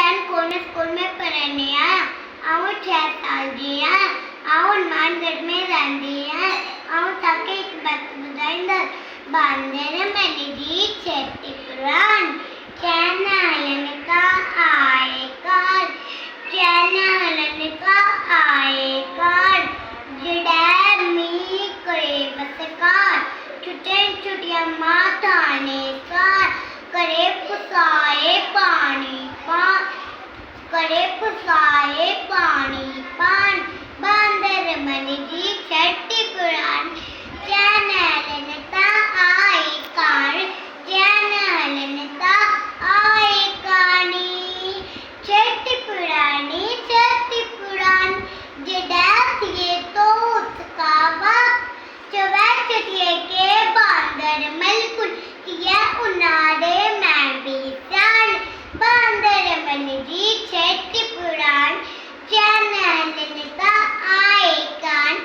जान कौन स्कूल में पढ़ने आया आऊँ 6 साल जी आया आऊँ हनुमानगढ़ में रहती है आऊँ ताकि एक बात बताइंदा बांधे मैंने जी छेती पुराण चैनलन का आएगा चैनलन का आएगा जड़े मी करे बसकार छुटे छुटिया माता ने कार करे पुसाए पानी पान करे पुसाए पानी पान बांदर मन जी छठी पुराण चैनलन का आए कार चैनलन का आए कानी छठी पुराण जड़ा ये तो उसका बाप चवे चटिए के बांदर मलकुल किया उनारे मैं भी जान बांदर मन जी छठी पुराण चैनलन का आए कान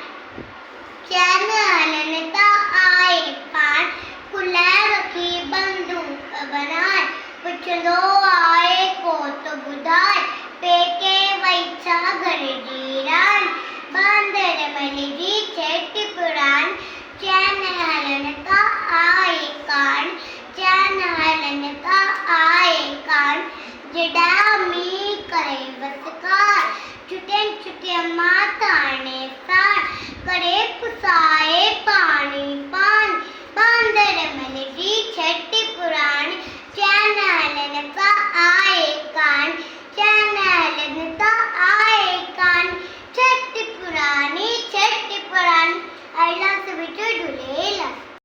चैनलन का आए पान खुला रखी बंदूक बनाए पुछलो आए को तो बुधाए पेके वैसा घर जीरान बांदर मन जी छठी पुराण चैनलन का आए कान चैनलन का आए कान जड़ा